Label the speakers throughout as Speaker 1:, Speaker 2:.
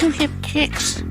Speaker 1: Two Hip Chicks.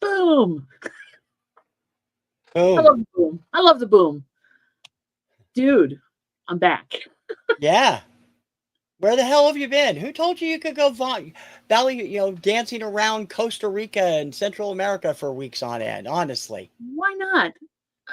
Speaker 1: Boom.
Speaker 2: Oh,
Speaker 1: I love the boom. I love the boom. Dude, I'm back.
Speaker 2: yeah. Where the hell have you been? Who told you could go dancing around Costa Rica and Central America for weeks on end? Honestly,
Speaker 1: Why not?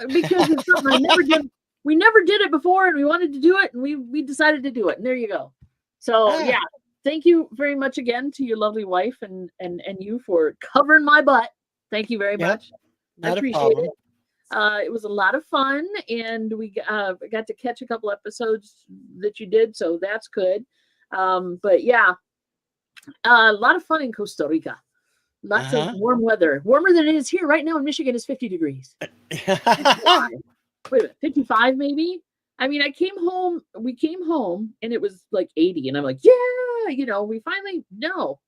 Speaker 1: Because it's something I never did. We never did it before, and we wanted to do it, and we decided to do it. And there you go. So yeah, thank you very much again to your lovely wife and you for covering my butt. Thank you very much. I appreciate it. It was a lot of fun, and we got to catch a couple episodes that you did, so that's good. But yeah, a lot of fun in Costa Rica. Lots of warm weather, warmer than it is here right now in Michigan. Is 50 degrees. 55. Wait a minute, 55 maybe. I mean, we came home and it was like 80, and I'm like, yeah, we finally no.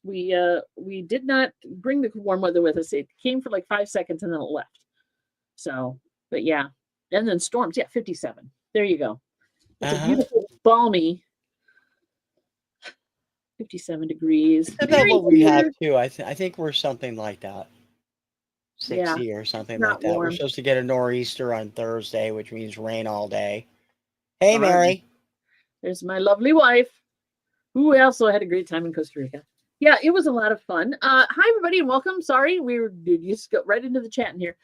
Speaker 1: We did not bring the warm weather with us. It came for like 5 seconds and then it left. So, but yeah, and then storms. Yeah, 57. There you go. It's a beautiful, balmy 57 degrees.
Speaker 2: That's about what we have too. I think we're something like that. 60 or something like that. We're supposed to get a nor'easter on Thursday, which means rain all day. Hey, Mary.
Speaker 1: There's my lovely wife, who also had a great time in Costa Rica. Yeah, it was a lot of fun. Hi, everybody, and welcome. Sorry, we just got right into the chat in here.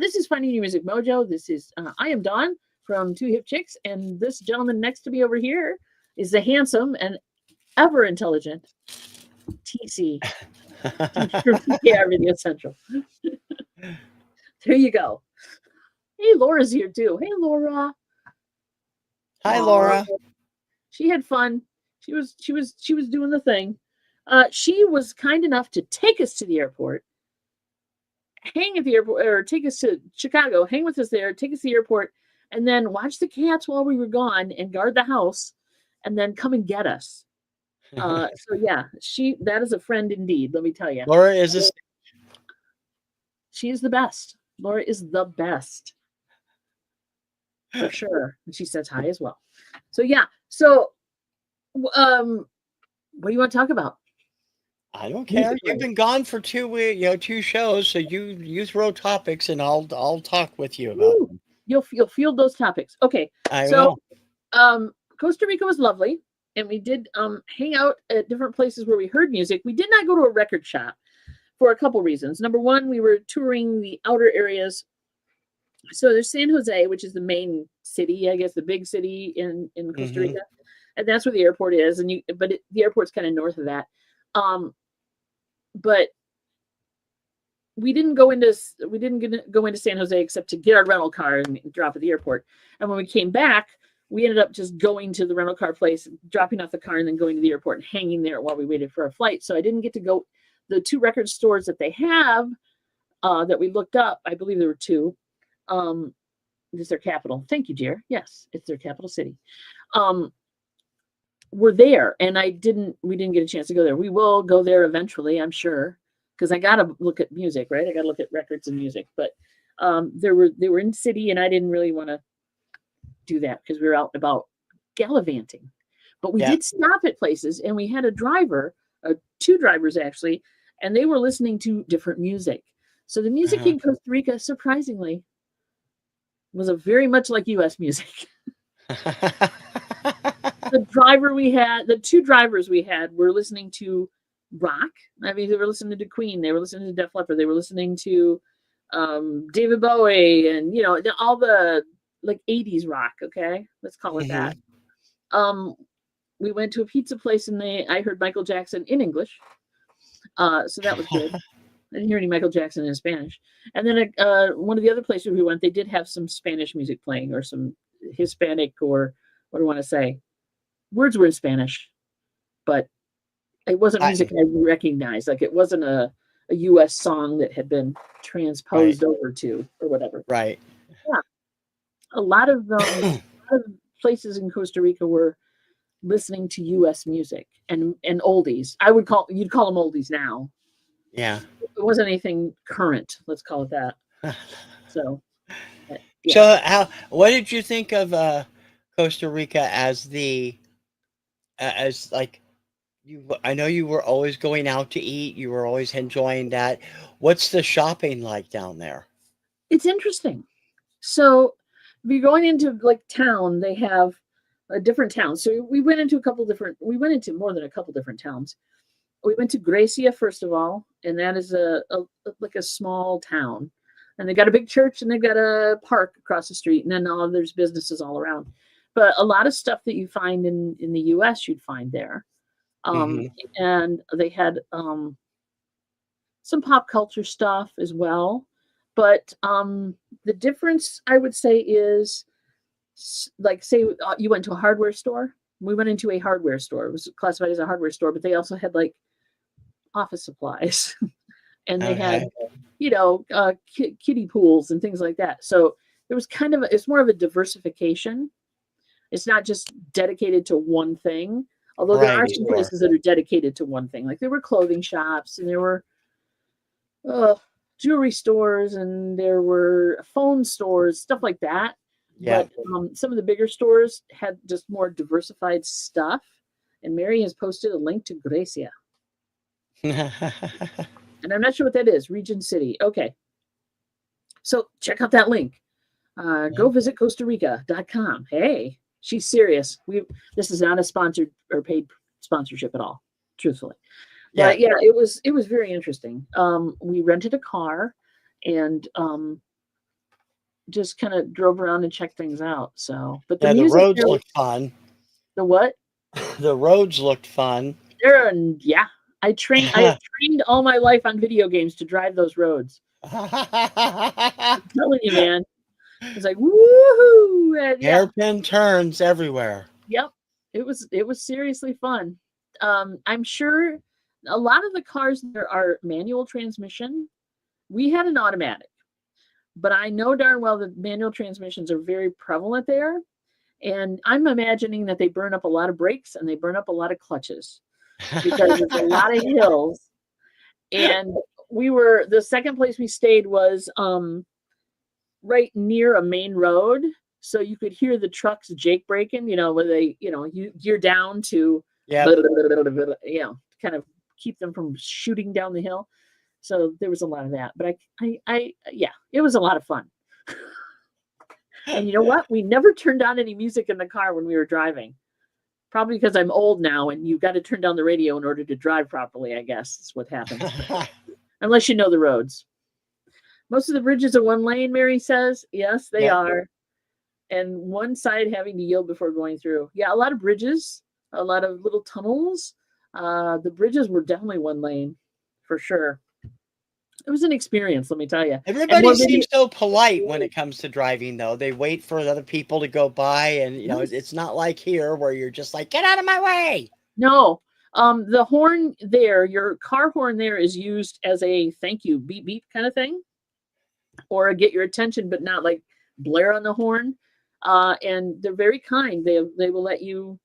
Speaker 1: This is Finding Your Music Mojo. This is, I am Dawn from Two Hip Chicks, and this gentleman next to me over here is the handsome and ever intelligent TC from TKR VideoCentral. There you go. Hey, Laura's here too. Hey, Laura.
Speaker 2: Hi, Laura.
Speaker 1: She had fun. She was doing the thing. She was kind enough to take us to the airport, hang at the airport, or take us to Chicago, hang with us there, take us to the airport, and then watch the cats while we were gone and guard the house, and then come and get us. So yeah, that is a friend indeed. Let me tell you.
Speaker 2: Laura is
Speaker 1: she is the best. Laura is the best. For sure. And she says hi as well. So yeah. So what do you want to talk about?
Speaker 2: I don't care. You've been gone for 2 shows, so you throw topics and I'll talk with you about them.
Speaker 1: You'll field those topics. Okay.
Speaker 2: I will.
Speaker 1: Costa Rica was lovely, and we did hang out at different places where we heard music. We did not go to a record shop for a couple reasons. Number one, we were touring the outer areas. So there's San Jose, which is the main city, I guess, the big city in Costa Rica, and that's where the airport is. The airport's kind of north of that. But we didn't go into San Jose except to get our rental car and drop at the airport. And when we came back, we ended up just going to the rental car place, dropping off the car, and then going to the airport and hanging there while we waited for our flight. So I didn't get to go. The 2 record stores that they have that we looked up, I believe there were 2. It's their capital. Thank you, dear. Yes, it's their capital city. Were there, and we didn't get a chance to go there. We will go there eventually, I'm sure, because I got to look at music, right? I got to look at records and music. But they were in city, and I didn't really want to do that because we were out and about gallivanting. But we did stop at places, and we had a driver, 2 drivers actually, and they were listening to different music. So the music in Costa Rica, surprisingly, was very much like U.S. music. The 2 drivers we had were listening to rock. I mean, they were listening to Queen. They were listening to Def Leppard. They were listening to David Bowie, and all the like 80s rock. Okay, let's call it that. we went to a pizza place and I heard Michael Jackson in English. So that was good. I didn't hear any Michael Jackson in Spanish. And then one of the other places we went, they did have some Spanish music playing, or some Hispanic, or what do I want to say? Words were in Spanish, but it wasn't music I recognized. Like, it wasn't a U.S. song that had been transposed over to, or whatever.
Speaker 2: Right.
Speaker 1: Yeah. A lot of places in Costa Rica were listening to U.S. music and oldies. You'd call them oldies now.
Speaker 2: Yeah.
Speaker 1: It wasn't anything current. Let's call it that. So.
Speaker 2: Yeah. So what did you think of Costa Rica as like, I know you were always going out to eat. You were always enjoying that. What's the shopping like down there?
Speaker 1: It's interesting. So if you're going into like town, they have a different town. So we went into more than a couple different towns. We went to Gracia, first of all, and that is like a small town. And they got a big church, and they've got a park across the street, and then there's businesses all around. But a lot of stuff that you find in the U.S. you'd find there. And they had some pop culture stuff as well. But the difference, I would say, is, like, say you went to a hardware store. We went into a hardware store. It was classified as a hardware store, but they also had like office supplies, and they had, kiddie pools and things like that. So it was it's more of a diversification. It's not just dedicated to one thing, although there are some places that are dedicated to one thing. Like, there were clothing shops, and there were jewelry stores, and there were phone stores, stuff like that. Yeah. But some of the bigger stores had just more diversified stuff. And Mary has posted a link to Gracia. And I'm not sure what that is. Region City. Okay. So check out that link. Go visit CostaRica.com. Hey, she's serious. This is not a sponsored or paid sponsorship at all, truthfully. Yeah. But yeah, it was very interesting. We rented a car and just kind of drove around and checked things out. So, but the
Speaker 2: roads looked fun.
Speaker 1: The what?
Speaker 2: The roads looked fun.
Speaker 1: I trained all my life on video games to drive those roads. I'm telling you, man. It's like, woohoo!
Speaker 2: Hairpin turns everywhere.
Speaker 1: Yep. It was seriously fun. I'm sure a lot of the cars there are manual transmission. We had an automatic, but I know darn well that manual transmissions are very prevalent there. And I'm imagining that they burn up a lot of brakes and they burn up a lot of clutches, because there's a lot of hills. And the second place we stayed was right near a main road. So you could hear the trucks Jake braking, where they, you gear down to, kind of keep them from shooting down the hill. So there was a lot of that, but it was a lot of fun. And you know what? We never turned on any music in the car when we were driving. Probably because I'm old now, and you've got to turn down the radio in order to drive properly, I guess is what happens. Unless you know the roads. Most of the bridges are one lane, Mary says. Yes, they are. And one side having to yield before going through. Yeah, a lot of bridges, a lot of little tunnels. The bridges were definitely one lane, for sure. It was an experience, let me tell you.
Speaker 2: Everybody seems so polite when it comes to driving, though. They wait for other people to go by, and it's not like here where you're just like, get out of my way.
Speaker 1: No, the horn there, your car horn there, is used as a thank you, beep beep kind of thing, or a get your attention, but not like blare on the horn. And they're very kind. They will let you,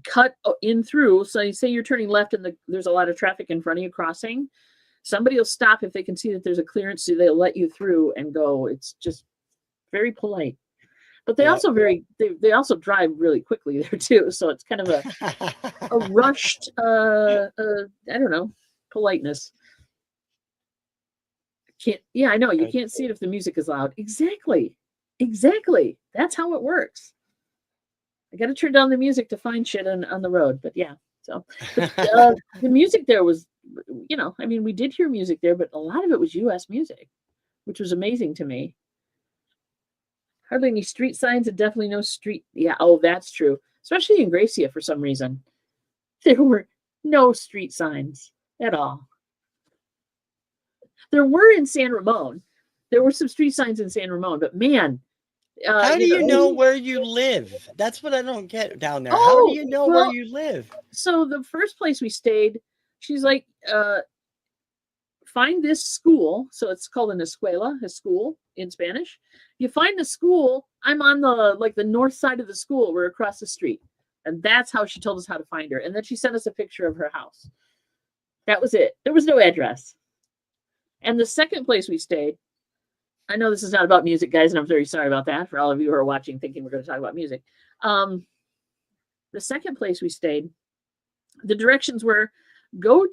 Speaker 1: cut in through. So you say you're turning left and there's a lot of traffic in front of you crossing. Somebody will stop if they can see that there's a clearance, so they'll let you through and go. It's just very polite. But they also they also drive really quickly there too. So it's kind of a rushed, I don't know, politeness. I know you can't see it if the music is loud. Exactly. That's how it works. I got to turn down the music to find shit on the road, but yeah. So the music there was, we did hear music there, but a lot of it was U.S. music, which was amazing to me. Hardly any street signs and definitely no street. Yeah, oh, that's true. Especially in Gracia for some reason. There were no street signs at all. There were in San Ramon. There were some street signs in San Ramon, but man.
Speaker 2: How do you know where you live? That's what I don't get down there. How do
Speaker 1: Oh,
Speaker 2: you know
Speaker 1: well,
Speaker 2: where you live?
Speaker 1: So the first place we stayed, she's like, find this school. So it's called an escuela, a school in Spanish. You find the school. I'm on the north side of the school. We're across the street. And that's how she told us how to find her. And then she sent us a picture of her house. That was it. There was no address. And the second place we stayed, I know this is not about music, guys, and I'm very sorry about that for all of you who are watching thinking we're going to talk about music. The second place we stayed, the directions were go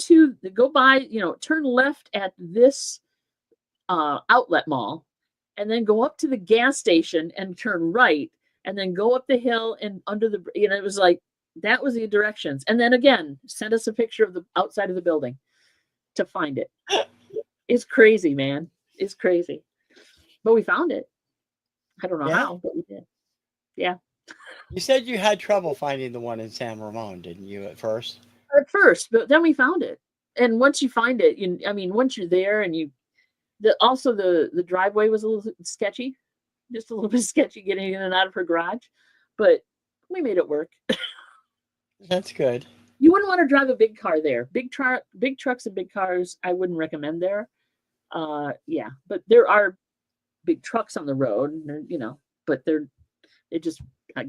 Speaker 1: by, turn left at this outlet mall, and then go up to the gas station and turn right, and then go up the hill and under the, it was like, that was the directions. And then again, send us a picture of the outside of the building to find it. It's crazy, man. It's crazy. But we found it. I don't know how, but we did. Yeah.
Speaker 2: You said you had trouble finding the one in San Ramon, didn't you, at first?
Speaker 1: At first, but then we found it. And once you find it, once you're there and also the driveway was a little sketchy, just a little bit sketchy getting in and out of her garage, but we made it work.
Speaker 2: That's good.
Speaker 1: You wouldn't want to drive a big car there. Big trucks and big cars, I wouldn't recommend there. Yeah, but there are big trucks on the road, but it just,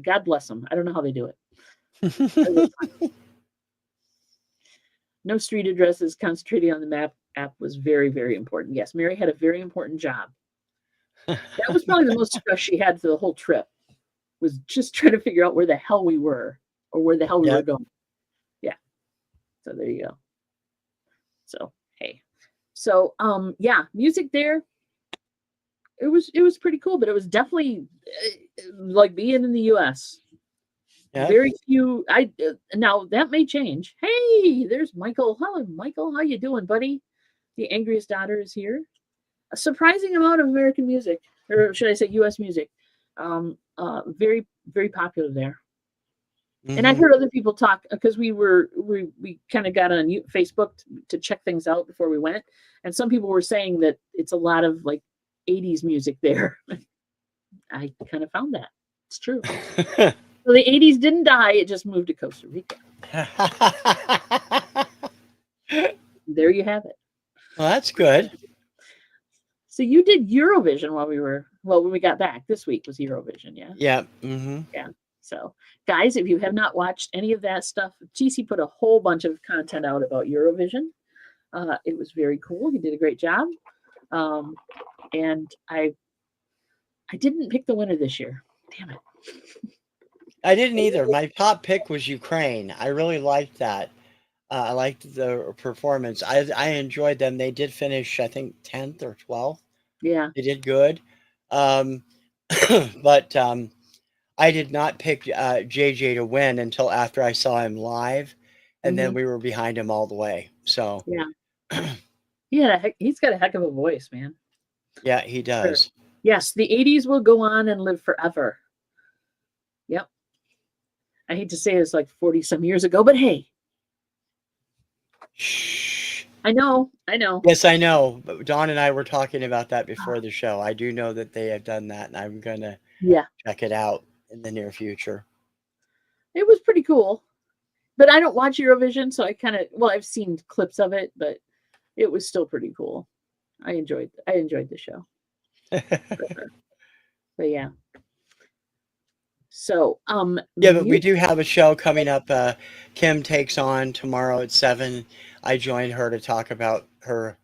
Speaker 1: God bless them. I don't know how they do it. No street addresses, concentrating on the map app was very, very important. Yes, Mary had a very important job. That was probably the most stress she had for the whole trip, was just trying to figure out where the hell we were or where the hell we were going. Yeah. So there you go. So, hey. So, yeah, music there. It was pretty cool, but it was definitely like being in the U.S. Yeah. Very few. Now that may change. Hey, there's Michael. Hello, Michael. How you doing, buddy? The Angriest Daughter is here. A surprising amount of American music, or should I say U.S. music. Very, very popular there. Mm-hmm. And I heard other people talk, because we kind of got on Facebook to check things out before we went, and some people were saying that it's a lot of like 80s music there. I kind of found that. It's true. So the 80s didn't die, it just moved to Costa Rica. There you have it.
Speaker 2: Well, that's good.
Speaker 1: So you did Eurovision when we got back. This week was Eurovision, yeah?
Speaker 2: Yeah. Mm-hmm.
Speaker 1: Yeah. So, guys, if you have not watched any of that stuff, TC put a whole bunch of content out about Eurovision. It was very cool. He did a great job. And I didn't pick the winner this year. Damn it.
Speaker 2: I didn't either. My top pick was Ukraine. I really liked that. I liked the performance. I enjoyed them. They did finish, I think, 10th or 12th.
Speaker 1: Yeah.
Speaker 2: They did good. But I did not pick JJ to win until after I saw him live. And then we were behind him all the way. So
Speaker 1: yeah. He's got a heck of a voice, man.
Speaker 2: Yeah, he does.
Speaker 1: Sure. Yes, the 80s will go on and live forever. Yep. I hate to say it's like 40 some years ago, but hey.
Speaker 2: Shh.
Speaker 1: I know.
Speaker 2: Yes, I know. But Dawn and I were talking about that before the show. I do know that they have done that, and I'm going to check it out in the near future. It
Speaker 1: was pretty cool. But I don't watch Eurovision, so I've seen clips of it, but it was still pretty cool. I enjoyed the show. But yeah. So
Speaker 2: but we do have a show coming up. Kim takes on tomorrow at 7. I joined her to talk about her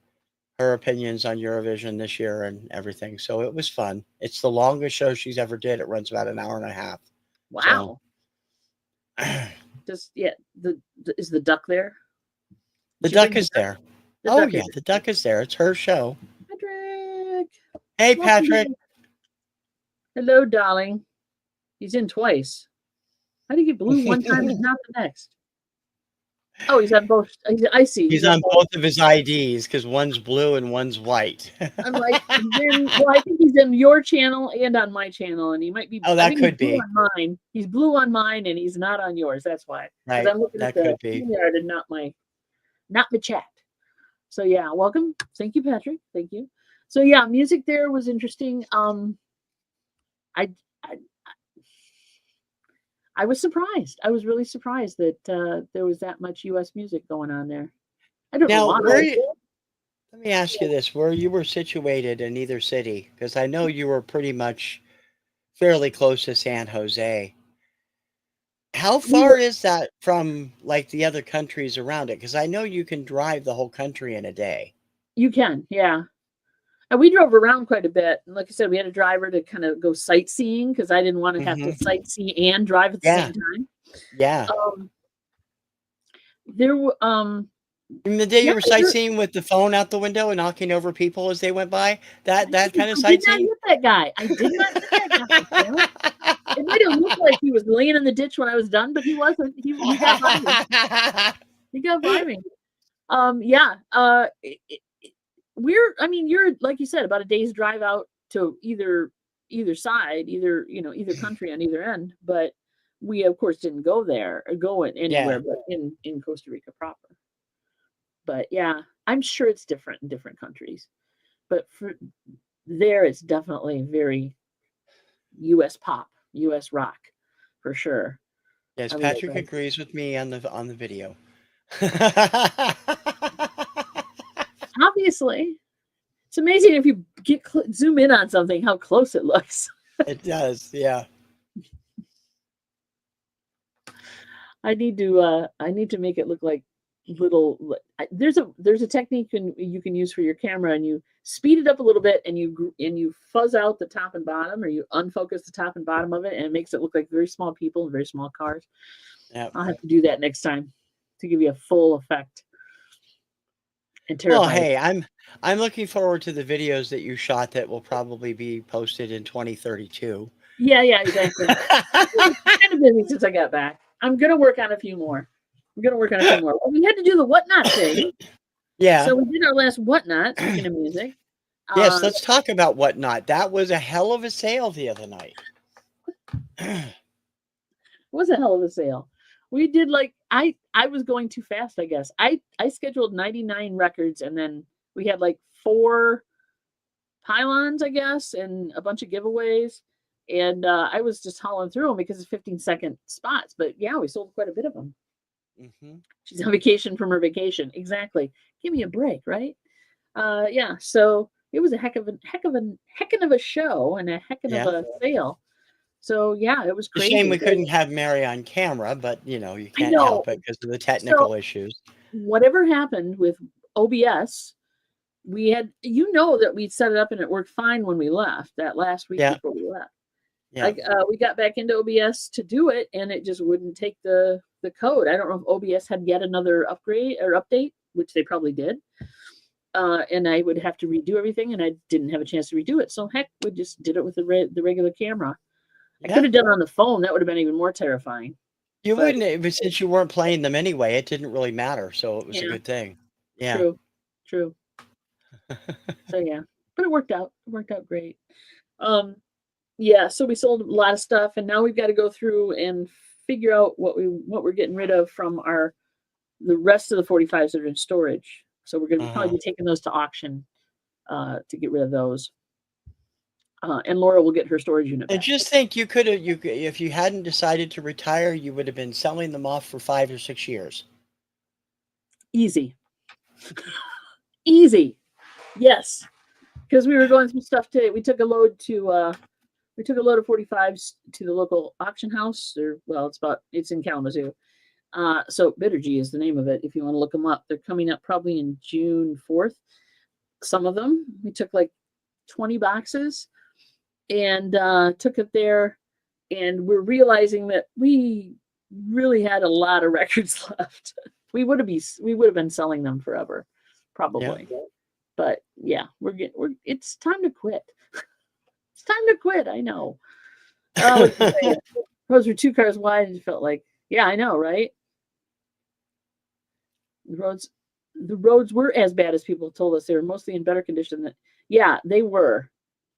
Speaker 2: opinions on Eurovision this year and everything. So it was fun. It's the longest show she's ever did. It runs about an hour and a half.
Speaker 1: Wow. So. Is the duck there?
Speaker 2: The duck is there. The duck is there. It's her show.
Speaker 1: Patrick.
Speaker 2: Hey, Patrick.
Speaker 1: Hello, darling. He's in twice. How do you get blue one time and not the next? Oh, he's on both. I see.
Speaker 2: He's
Speaker 1: He's on
Speaker 2: on
Speaker 1: both.
Speaker 2: both of his IDs because one's blue and one's white.
Speaker 1: I'm like, well, I think he's in your channel and on my channel, and he might be.
Speaker 2: Oh,
Speaker 1: I
Speaker 2: that
Speaker 1: think he's
Speaker 2: could
Speaker 1: blue
Speaker 2: be.
Speaker 1: on mine. He's blue on mine, and he's not on yours. That's why. Because
Speaker 2: Right.
Speaker 1: I'm looking at
Speaker 2: That
Speaker 1: the
Speaker 2: could be.
Speaker 1: yard and not the chat. So yeah, welcome. Thank you, Patrick. Thank you. So yeah, music there was interesting. I I was surprised. I was really surprised that there was that much U.S. music going on there. I don't know
Speaker 2: Now,
Speaker 1: why.
Speaker 2: let me ask you this: where you were situated in either city? Because I know you were pretty much fairly close to San Jose. How
Speaker 1: We
Speaker 2: far is that from like the other countries around it? Because I know you can drive the whole country in a day.
Speaker 1: You can, yeah. And we drove around quite a bit. And like I said, we had a driver to kind of go sightseeing because I didn't want to have to
Speaker 2: Hmm.
Speaker 1: sightsee and drive at the
Speaker 2: Yeah,
Speaker 1: same time.
Speaker 2: yeah.
Speaker 1: There were
Speaker 2: And the day
Speaker 1: yeah,
Speaker 2: you were sightseeing with the phone out the window and knocking over people as they went by, that kind of
Speaker 1: I did not
Speaker 2: sightseeing?
Speaker 1: hit that guy. I did not hit that guy. Damn it. It made it look like he was laying in the ditch when I was done, but he wasn't. He got by me. He got by me. Yeah. I mean, you're like you said, about a day's drive out to either side, either country on either end. But we of course didn't go there or go anywhere
Speaker 2: Yeah.
Speaker 1: but in Costa Rica proper. But yeah, I'm sure it's different in different countries. But for there, it's definitely very U.S. pop, U.S. rock, for sure.
Speaker 2: Yes,
Speaker 1: I was
Speaker 2: Patrick
Speaker 1: like,
Speaker 2: agrees with me on the video.
Speaker 1: obviously, it's amazing if you zoom in on something how close it looks.
Speaker 2: It does, yeah.
Speaker 1: I need to make it look like little. There's a technique you can use for your camera, and you speed it up a little bit, and you fuzz out the top and bottom, or you unfocus the top and bottom of it, and it makes it look like very small people and very small cars.
Speaker 2: Yep.
Speaker 1: I'll have to do that next time to give you a full effect and
Speaker 2: Well,
Speaker 1: terrify you.
Speaker 2: hey, I'm looking forward to the videos that you shot that will probably be posted in 2032.
Speaker 1: Yeah, exactly. I'm kind of busy since I got back. I'm gonna work on a few more. Well, we had to do the whatnot thing.
Speaker 2: Yeah.
Speaker 1: So we did our last whatnot. Speaking of music,
Speaker 2: Yes, let's talk about Whatnot. That was a hell of a sale the other night.
Speaker 1: it was a hell of a sale. We did I was going too fast, I guess. I scheduled 99 records, and then we had like 4 pylons, I guess, and a bunch of giveaways. And I was just hauling through them because it's 15-second spots. But yeah, we sold quite a bit of them.
Speaker 2: Hmm.
Speaker 1: She's on vacation from her vacation. Exactly. Give me a break, right? Yeah. So it was a heck of a show and a heck of
Speaker 2: Yeah.
Speaker 1: a sale. So yeah, it was
Speaker 2: It's a shame
Speaker 1: crazy.
Speaker 2: we couldn't have Mary on camera, but you
Speaker 1: I
Speaker 2: can't
Speaker 1: know.
Speaker 2: help it because of the technical issues.
Speaker 1: Whatever happened with OBS, we had that we'd set it up and it worked fine when we left that last week
Speaker 2: Yeah.
Speaker 1: before we left.
Speaker 2: Yeah.
Speaker 1: We got back into OBS to do it, and it just wouldn't take the code. I don't know if OBS had yet another upgrade or update, which they probably did. And I would have to redo everything, and I didn't have a chance to redo it. So heck, we just did it with the regular camera. I could have done it on the phone. That would have been even more terrifying.
Speaker 2: You
Speaker 1: But
Speaker 2: wouldn't, but since you weren't playing them anyway, it didn't really matter. So it was a
Speaker 1: yeah,
Speaker 2: good thing. Yeah.
Speaker 1: true. So yeah, but it worked out. It worked out great. Yeah, so we sold a lot of stuff, and now we've got to go through and figure out what we're getting rid of from the rest of the 45s that are in storage. So we're going to probably be taking those to auction to get rid of those. And Laura will get her storage unit
Speaker 2: I
Speaker 1: back.
Speaker 2: just think if you hadn't decided to retire, you would have been selling them off for 5 or 6 years.
Speaker 1: Easy. Easy. Yes. Because we were going through stuff today. We took a load of 45s to the local auction house. It's in Kalamazoo. So Bittergy is the name of it. If you want to look them up, they're coming up probably in June 4th. Some of them, we took like 20 boxes and took it there. And we're realizing that we really had a lot of records left. We would have been selling them forever, probably. Yeah. But yeah, it's time to quit. It's time to quit. I know. Those were 2 cars wide, and it felt like, yeah, I know, right? The roads were as bad as people told us. They were mostly in better condition than, yeah, they were.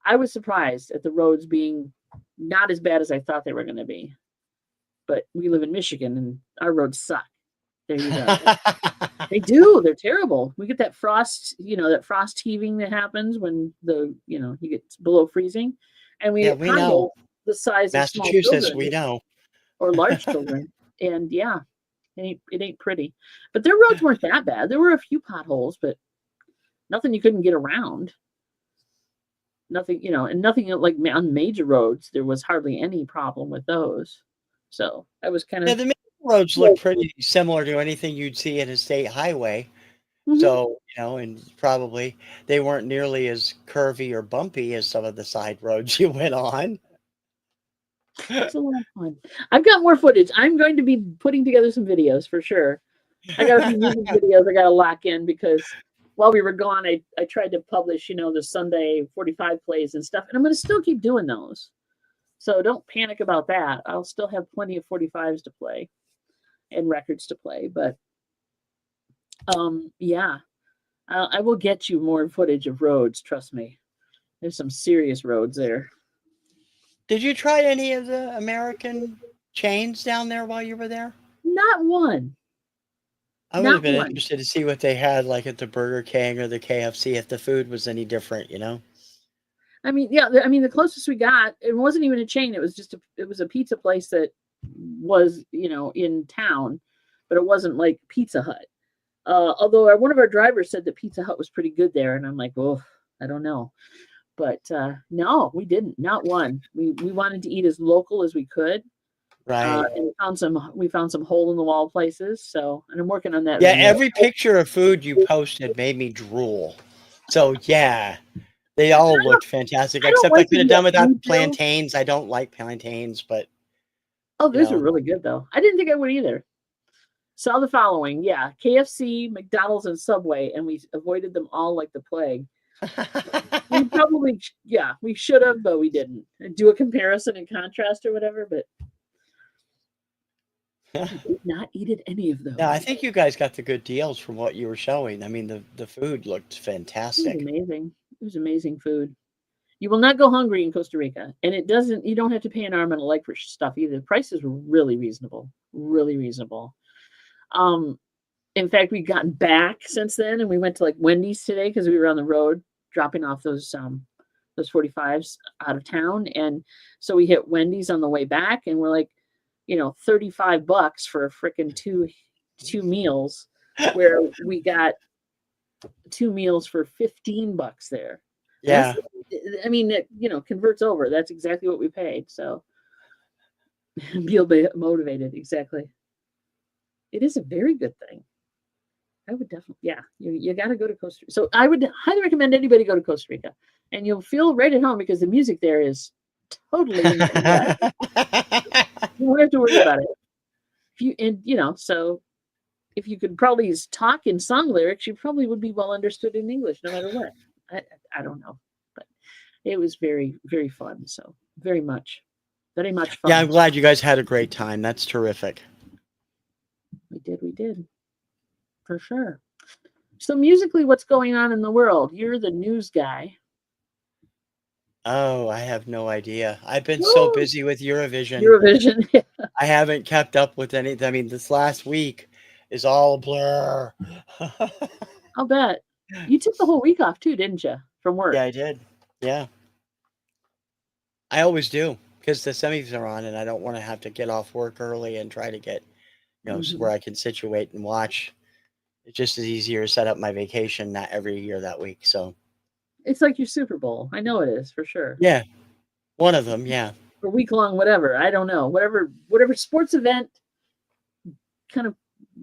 Speaker 1: I was surprised at the roads being not as bad as I thought they were going to be. But we live in Michigan and our roads suck. There you go. They do. They're terrible. We get that frost, that frost heaving that happens when you get below freezing. And we
Speaker 2: Yeah,
Speaker 1: get
Speaker 2: we know.
Speaker 1: potholes the size of small
Speaker 2: Massachusetts,
Speaker 1: children
Speaker 2: we know.
Speaker 1: or large children. And yeah, it ain't pretty. But their roads weren't that bad. There were a few potholes, but nothing you couldn't get around. Nothing, and nothing like on major roads. There was hardly any problem with those. So I was kind of.
Speaker 2: Yeah, the main roads look pretty similar to anything you'd see in a state highway.
Speaker 1: Mhm.
Speaker 2: So, and probably they weren't nearly as curvy or bumpy as some of the side roads you went on.
Speaker 1: It's a lot of fun. I've got more footage. I'm going to be putting together some videos for sure. I got a few music videos I got to lock in because while we were gone, I tried to publish, the Sunday 45 plays and stuff, and I'm going to still keep doing those. So don't panic about that. I'll still have plenty of 45s to play and records to play, but yeah, I will get you more footage of roads. Trust me. There's some serious roads there.
Speaker 2: Did you try any of the American chains down there while you were there?
Speaker 1: Not one.
Speaker 2: I would have been interested to see what they had like at the Burger King or the KFC if the food was any different,
Speaker 1: I mean, yeah, the closest we got, it wasn't even a chain. It was just it was a pizza place that was, in town, but it wasn't like Pizza Hut. Although one of our drivers said that Pizza Hut was pretty good there, and I'm like, oh, I don't know. But no, we didn't. Not one. We wanted to eat as local as we could.
Speaker 2: Right.
Speaker 1: And we found some hole in the wall places. So, and I'm working on that.
Speaker 2: Yeah, every picture of food you posted made me drool. So yeah, they all looked fantastic. Except I could have done without plantains. I don't like plantains, but
Speaker 1: those are really good though. I didn't think I would either. Saw the following, yeah, KFC, McDonald's, and Subway, and we avoided them all like the plague. We probably, we should have, but we didn't. Do a comparison and contrast or whatever, but we did not eat at any of those.
Speaker 2: Yeah, I think you guys got the good deals from what you were showing. I mean, the food looked fantastic.
Speaker 1: It was amazing. It was amazing food. You will not go hungry in Costa Rica, and you don't have to pay an arm and a leg for stuff either. The prices were really reasonable, really reasonable. In fact, we've gotten back since then, and we went to like Wendy's today because we were on the road dropping off those 45s out of town, and so we hit Wendy's on the way back, and we're like, $35 for a freaking two meals, where we got 2 meals for $15 there.
Speaker 2: Yeah,
Speaker 1: I mean, it, converts over. That's exactly what we paid. So you'll be motivated. Exactly. It is a very good thing. I would definitely, you got to go to Costa Rica. So I would highly recommend anybody go to Costa Rica, and you'll feel right at home because the music there is totally in the you don't have to worry about it. So if you could probably talk in song lyrics, you probably would be well understood in English, no matter what. I don't know, but it was very, very fun. So very much fun.
Speaker 2: Yeah, I'm glad you guys had a great time. That's terrific.
Speaker 1: We did. For sure. So musically, what's going on in the world? You're the news guy.
Speaker 2: Oh, I have no idea. I've been so busy with Eurovision.
Speaker 1: Yeah.
Speaker 2: I haven't kept up with anything. I mean, this last week is all a blur.
Speaker 1: I'll bet. You took the whole week off too, didn't you? From work.
Speaker 2: Yeah, I did. Yeah. I always do because the semis are on and I don't want to have to get off work early and try to get, where I can situate and watch. It's just as easier to set up my vacation not every year that week. So
Speaker 1: it's like your Super Bowl. I know it is for sure.
Speaker 2: Yeah. One of them. Yeah.
Speaker 1: Or week long, whatever. I don't know. Whatever sports event kind of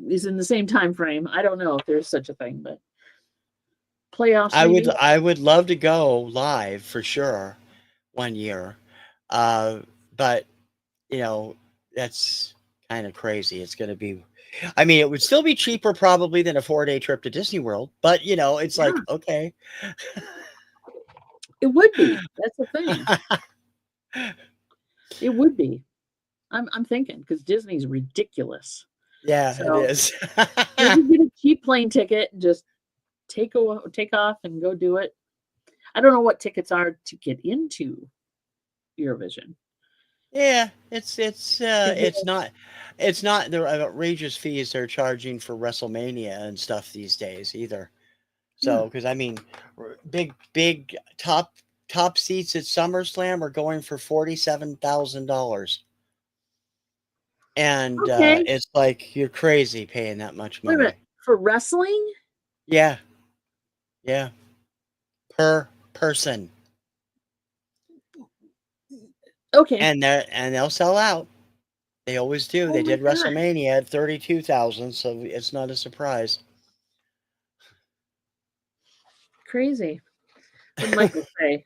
Speaker 1: is in the same time frame. I don't know if there's such a thing, but playoffs.
Speaker 2: I would love to go live for sure one year. But that's kind of crazy. It's going to be, I mean, it would still be cheaper probably than a 4-day trip to Disney World, but it's like, okay.
Speaker 1: It would be. That's the thing. It would be. I'm thinking because Disney's ridiculous.
Speaker 2: Yeah, it
Speaker 1: So
Speaker 2: is.
Speaker 1: maybe get a cheap plane ticket and just take off and go do it. I don't know what tickets are to get into Eurovision.
Speaker 2: Yeah,
Speaker 1: Is it
Speaker 2: it's not the outrageous fees they're charging for WrestleMania and stuff these days either.
Speaker 1: yeah.
Speaker 2: So, because I mean, big top seats at SummerSlam are going for $47,000, and
Speaker 1: Okay.
Speaker 2: it's like you're crazy paying that much
Speaker 1: Wait a minute.
Speaker 2: money.
Speaker 1: For wrestling?
Speaker 2: Yeah, yeah, per person,
Speaker 1: Okay.
Speaker 2: and they'll sell out. They always do.
Speaker 1: Oh
Speaker 2: They
Speaker 1: my
Speaker 2: did
Speaker 1: God.
Speaker 2: WrestleMania at 32,000, so it's not a surprise.
Speaker 1: Crazy. What did Michael say?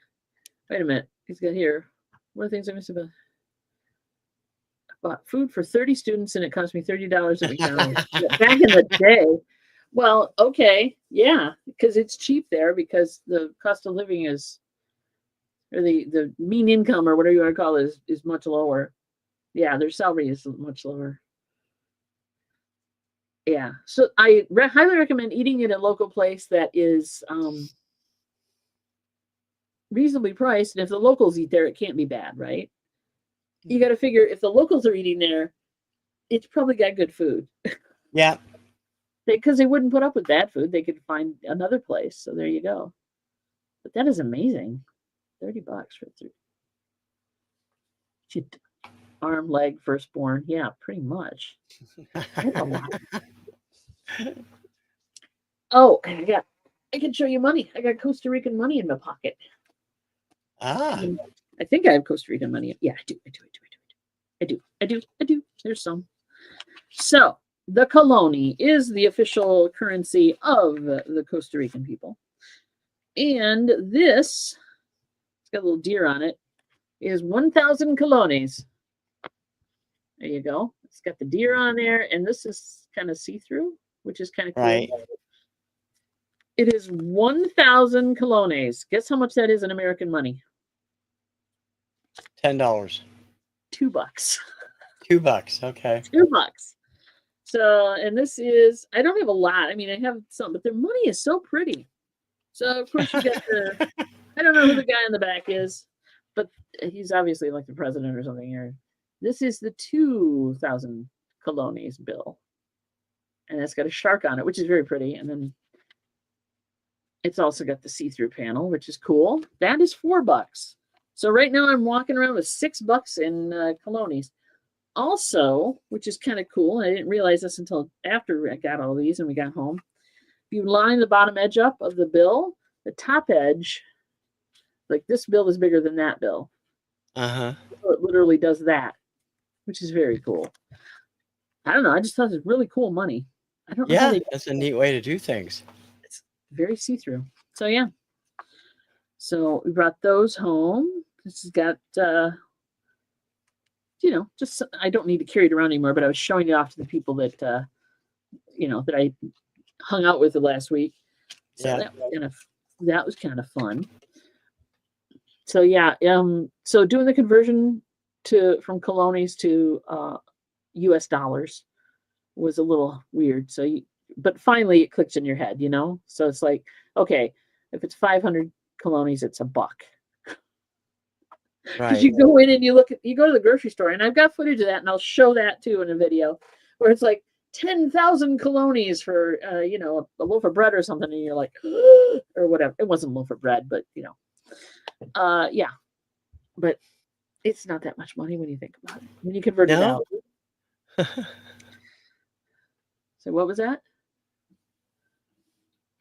Speaker 1: Wait a minute. He's got here. What are things I missed about? I bought food for 30 students and it cost me $30 at McDonald's. Yeah, back in the day. Well, okay. Yeah, because it's cheap there because the cost of living is, or the mean income or whatever you want to call it is much lower. Yeah, their salary is much lower. Yeah. So I highly recommend eating at a local place that is reasonably priced. And if the locals eat there, it can't be bad, right? You got to figure if the locals are eating there, it's probably got good food.
Speaker 2: Yeah,
Speaker 1: Because they wouldn't put up with bad food. They could find another place. So there you go. But that is amazing. $30 for arm, leg, firstborn. Yeah, pretty much. That's a lot. Oh, I can show you money. I got Costa Rican money in my pocket.
Speaker 2: ah,
Speaker 1: I think I have Costa Rican money. Yeah, I do. There's some. So the coloni is the official currency of the Costa Rican people. And this, it's got a little deer on it, is 1,000 colones. There you go. It's got the deer on there, and this is kind of see-through, which is kind of cool.
Speaker 2: right.
Speaker 1: It is 1,000 colones. Guess how much that is in American money?
Speaker 2: $10.
Speaker 1: $2.
Speaker 2: $2. Okay.
Speaker 1: $2. So, and this is, I don't have a lot. I mean, I have some, but their money is so pretty. So, of course, you got I don't know who the guy in the back is, but he's obviously like the president or something here. This is the 2,000 colones bill. And it's got a shark on it, which is very pretty. And then it's also got the see-through panel, which is cool. That is $4. So right now I'm walking around with $6 in colones. Also, which is kind of cool, I didn't realize this until after I got all these and we got home. If you line the bottom edge up of the bill, the top edge, like this bill is bigger than that bill.
Speaker 2: Uh-huh.
Speaker 1: So it literally does that, which is very cool. I don't know. I just thought it was really cool money. I don't know how
Speaker 2: Yeah, that's a neat way to do things.
Speaker 1: It's very see-through. So yeah. So we brought those home. This has got just I don't need to carry it around anymore, but I was showing it off to the people that that I hung out with the last week. So
Speaker 2: Yeah.
Speaker 1: that was kind of fun. So yeah, so doing the conversion from colones to US dollars was a little weird. So but finally it clicks in your head, So it's like, okay, if it's 500 colones, it's $1. Because
Speaker 2: Right.
Speaker 1: you go in and you go to the grocery store, and I've got footage of that, and I'll show that too in a video, where it's like 10,000 colones for a loaf of bread or something, and you're like, or whatever. It wasn't a loaf of bread, but yeah. But it's not that much money when you think about it. When you convert it
Speaker 2: No?
Speaker 1: out. So what was that?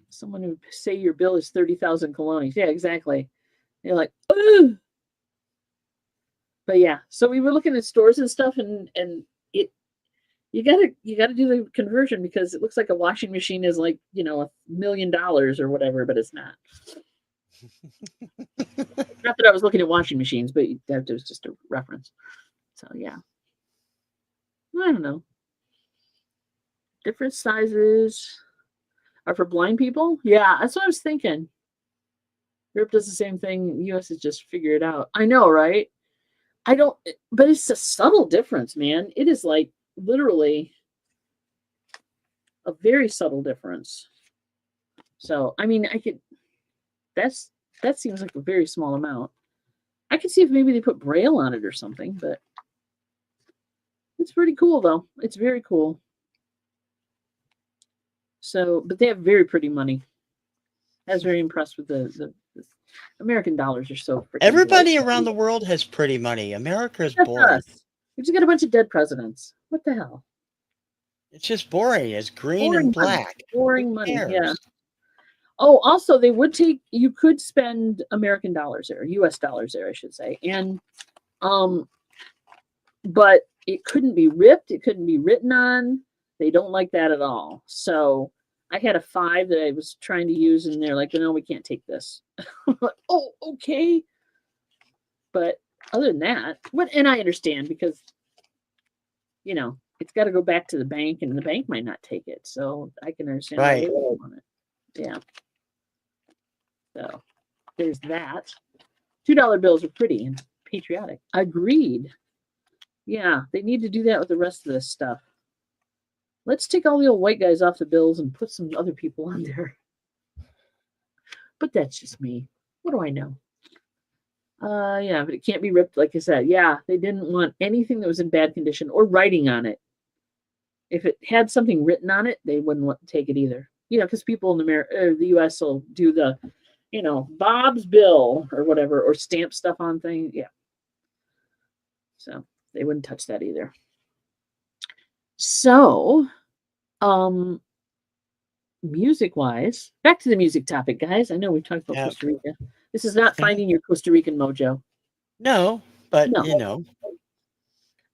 Speaker 1: Someone would say your bill is 30,000 colones. Yeah, exactly. You're like, ugh. But yeah, so we were looking at stores and stuff, and you gotta do the conversion because it looks like a washing machine is like $1 million or whatever, but it's not. Not that I was looking at washing machines, but that was just a reference. So yeah, I don't know. Different sizes are for blind people. Yeah, that's what I was thinking. Europe does the same thing. US is just figure it out. I know, right? But it's a subtle difference, man. It is like literally a very subtle difference. So, I mean, that seems like a very small amount. I could see if maybe they put Braille on it or something, but it's pretty cool though. It's very cool. So, but they have very pretty money. I was very impressed with the American dollars are so freaking
Speaker 2: Everybody
Speaker 1: good.
Speaker 2: around the world has pretty money. America is
Speaker 1: That's
Speaker 2: boring.
Speaker 1: us. We just got a bunch of dead presidents. What the hell?
Speaker 2: It's just boring. It's green
Speaker 1: Boring
Speaker 2: and
Speaker 1: money.
Speaker 2: black.
Speaker 1: Boring
Speaker 2: Who
Speaker 1: money.
Speaker 2: cares?
Speaker 1: Yeah. Oh, also you could spend American dollars there, US dollars there, I should say. And but it couldn't be ripped, it couldn't be written on. They don't like that at all. So I had a 5 that I was trying to use, and they're like, no, we can't take this. Oh, okay. But other than that, and I understand because, you know, it's got to go back to the bank, and the bank might not take it. So I can understand why they don't want it. Yeah. So there's that. $2 bills are pretty and patriotic. Agreed. Yeah, they need to do that with the rest of this stuff. Let's take all the old white guys off the bills and put some other people on there. But that's just me. What do I know? Yeah, but it can't be ripped, like I said. Yeah, they didn't want anything that was in bad condition or writing on it. If it had something written on it, they wouldn't want to take it either. You know, because people in the U.S. will do the, you know, Bob's bill or whatever, or stamp stuff on things. Yeah. So they wouldn't touch that either. So, music-wise, back to the music topic, guys. I know we've talked about Costa Rica. This is not finding your Costa Rican mojo.
Speaker 2: No, but you know.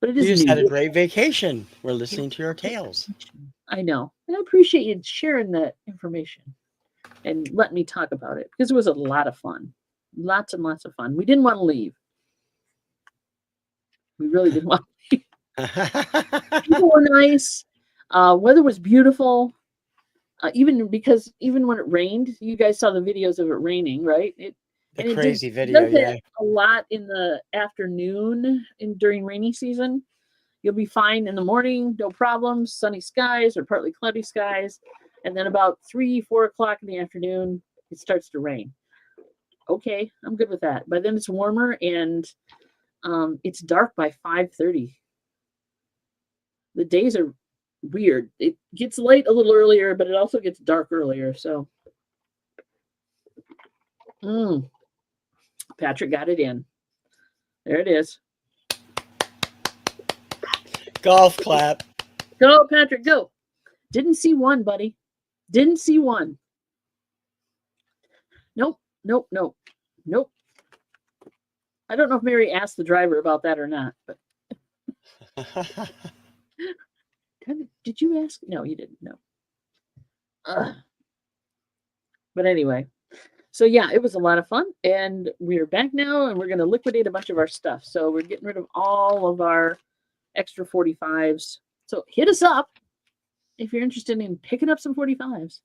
Speaker 1: But it is.
Speaker 2: You just had a great vacation. We're listening to your tales.
Speaker 1: I know. And I appreciate you sharing that information and letting me talk about it, because it was a lot of fun. Lots and lots of fun. We didn't want to leave. We really didn't want to leave. People were nice. Weather was beautiful. Even when it rained, you guys saw the videos of it raining, right?
Speaker 2: The crazy video, yeah.
Speaker 1: A lot in the afternoon during rainy season. You'll be fine in the morning, no problems, sunny skies or partly cloudy skies. And then about 3-4 o'clock in the afternoon, it starts to rain. Okay, I'm good with that. By then it's warmer, and it's dark by 5:30. The days are weird. It gets light a little earlier, but it also gets dark earlier. So, Patrick got it in. There it is.
Speaker 2: Golf clap.
Speaker 1: Go, Patrick, go. Didn't see one, buddy. Didn't see one. Nope. I don't know if Mary asked the driver about that or not, but did you ask? No, you didn't. No. But anyway, so yeah, it was a lot of fun, and we're back now, and we're going to liquidate a bunch of our stuff. So we're getting rid of all of our extra 45s. So hit us up if you're interested in picking up some 45s.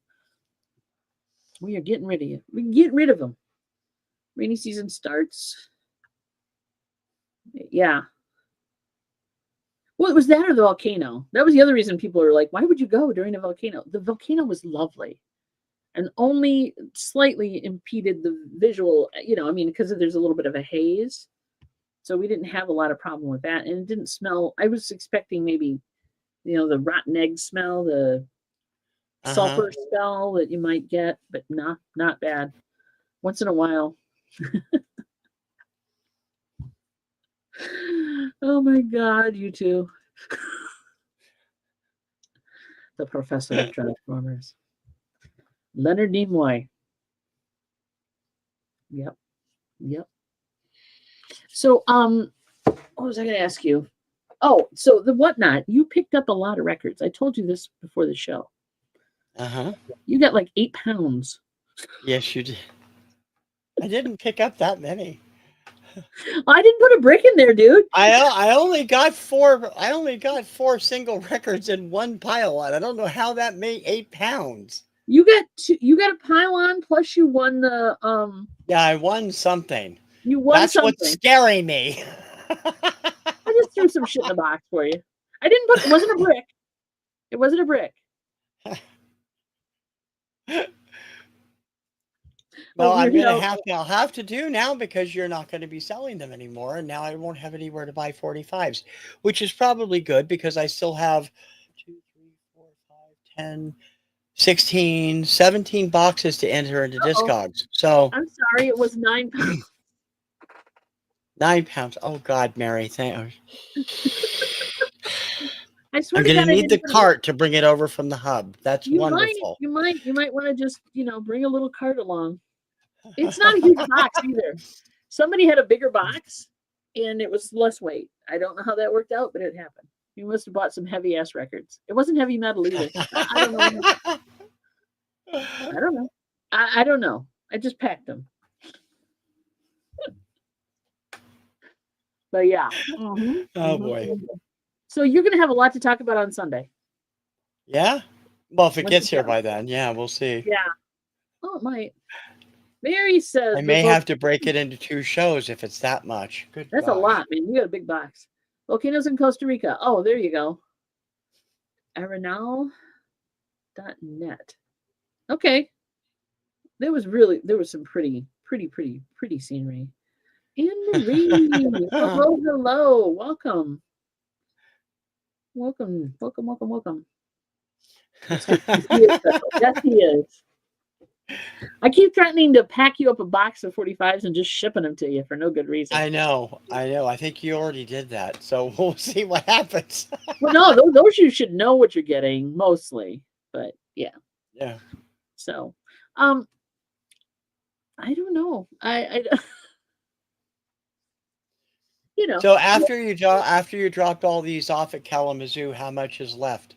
Speaker 1: We are getting rid of you. We can get rid of them. Rainy season starts. Yeah. Well, it was that or the volcano. That was the other reason people are like, why would you go during a volcano? The volcano was lovely and only slightly impeded the visual, you know, I mean, because there's a little bit of a haze. So we didn't have a lot of problem with that. And it didn't smell. I was expecting maybe, you know, the rotten egg smell, the sulfur smell that you might get, but not bad. Once in a while. Oh my God, you two. The professor of Transformers. Leonard Nimoy. Yep. So, what was I going to ask you? Oh, so the Whatnot, you picked up a lot of records. I told you this before the show. You got like 8 pounds.
Speaker 2: Yes, you did. I didn't pick up that many.
Speaker 1: I didn't put a brick in there, dude.
Speaker 2: I only got 4. I only got 4 single records in one pile-on. I don't know how that made 8 pounds.
Speaker 1: You got a pile-on, plus you won the
Speaker 2: Yeah, I won something.
Speaker 1: You won something.
Speaker 2: That's what's scaring me.
Speaker 1: I just threw some shit in the box for you. It wasn't a brick. It wasn't a brick.
Speaker 2: Well,
Speaker 1: Well,
Speaker 2: I'm
Speaker 1: you
Speaker 2: gonna
Speaker 1: know,
Speaker 2: I'll have to do now because you're not going to be selling them anymore, and now I won't have anywhere to buy 45s, which is probably good because I still have 2, 3, 4, 5, 10, 16, 17 boxes to enter into
Speaker 1: uh-oh,
Speaker 2: Discogs. So
Speaker 1: I'm sorry, it was £9.
Speaker 2: 9 pounds. Oh God, Mary, thank.
Speaker 1: I swear
Speaker 2: I'm
Speaker 1: to
Speaker 2: gonna
Speaker 1: God, I
Speaker 2: need the
Speaker 1: didn't put it.
Speaker 2: cart to bring it over from the hub. That's wonderful.
Speaker 1: You might want to just, bring a little cart along. It's not a huge box either. Somebody had a bigger box and it was less weight. I don't know how that worked out, but it happened. You must have bought some heavy ass records. It wasn't heavy metal either. I don't know. I don't know. I don't know. I just packed them. But yeah.
Speaker 2: Oh boy.
Speaker 1: So you're going to have a lot to talk about on Sunday.
Speaker 2: Yeah. Well, if it
Speaker 1: Once you
Speaker 2: gets here
Speaker 1: get
Speaker 2: by then, yeah, we'll see.
Speaker 1: Yeah. Oh, it might. Mary says
Speaker 2: I may have to break it into 2 shows if it's that much. Good
Speaker 1: That's a
Speaker 2: gosh.
Speaker 1: lot, man. You got a big box. Volcanoes in Costa Rica. Oh, there you go. Arenal.net. Okay. There was some pretty scenery. Anne Marie. Hello. Welcome. Welcome. That's good. He is special. Yes, he is. I keep threatening to pack you up a box of 45s and just shipping them to you for no good reason.
Speaker 2: I know. I think you already did that. So we'll see what happens.
Speaker 1: Well, no, those you should know what you're getting mostly, but yeah.
Speaker 2: Yeah.
Speaker 1: So, I don't know. I
Speaker 2: So after you dropped all these off at Kalamazoo, how much is left?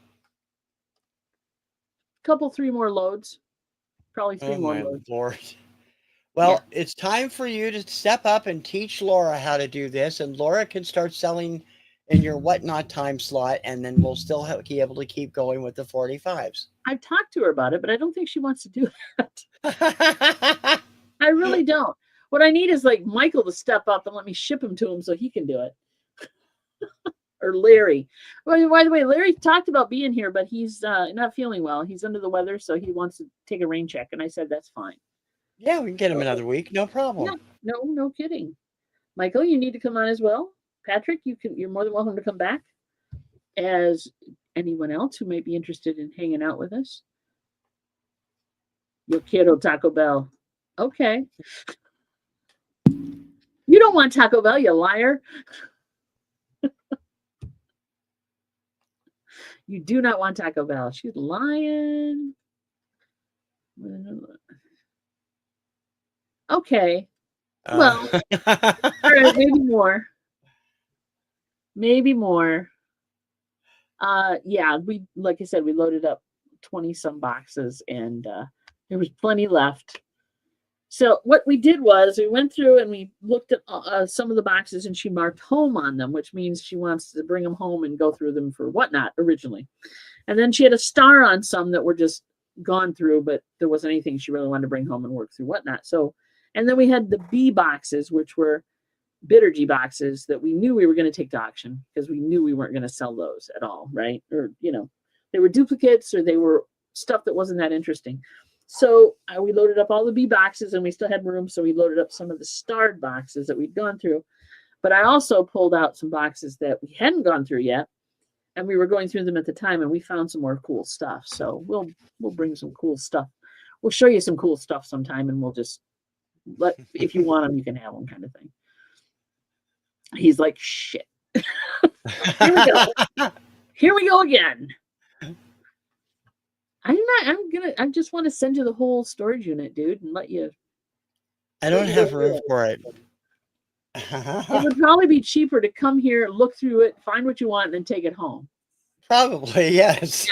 Speaker 1: three more loads. Probably three
Speaker 2: Oh
Speaker 1: more
Speaker 2: my
Speaker 1: loads.
Speaker 2: Lord.
Speaker 1: Yeah.
Speaker 2: Well, it's time for you to step up and teach Laura how to do this, and Laura can start selling in your whatnot time slot, and then we'll still be able to keep going with the 45s.
Speaker 1: I've talked to her about it, but I don't think she wants to do that. I really don't. What I need is like Michael to step up and let me ship him to him so he can do it. Or Larry. Well, by the way, Larry talked about being here, but he's not feeling well. He's under the weather, so he wants to take a rain check. And I said, that's fine.
Speaker 2: Yeah, we can get him another week. No
Speaker 1: Yeah,
Speaker 2: problem.
Speaker 1: no kidding. Michael, you need to come on as well. Patrick, you're more than welcome to come back, as anyone else who might be interested in hanging out with us. Yo quiero Taco Bell. Okay. You don't want Taco Bell, you liar. You do not want Taco Bell. She's lying. Okay. Well, all right, maybe more. Maybe more. Yeah, like I said, we loaded up 20 some boxes and there was plenty left. So what we did was we went through and we looked at some of the boxes and she marked home on them, which means she wants to bring them home and go through them for whatnot originally. And then she had a star on some that were just gone through, but there wasn't anything she really wanted to bring home and work through whatnot. So, and then we had the B boxes, which were Bittergy boxes that we knew we were going to take to auction because we knew we weren't going to sell those at all, right? Or, they were duplicates or they were stuff that wasn't that interesting. So we loaded up all the B boxes and we still had room. So we loaded up some of the starred boxes that we'd gone through. But I also pulled out some boxes that we hadn't gone through yet. And we were going through them at the time and we found some more cool stuff. So we'll bring some cool stuff. We'll show you some cool stuff sometime and we'll just if you want them, you can have them kind of thing. He's like, shit. Here we go. Here we go again. I just want to send you the whole storage unit, dude, and let you.
Speaker 2: I don't have room for it.
Speaker 1: It would probably be cheaper to come here, look through it, find what you want, and then take it home.
Speaker 2: Probably, yes.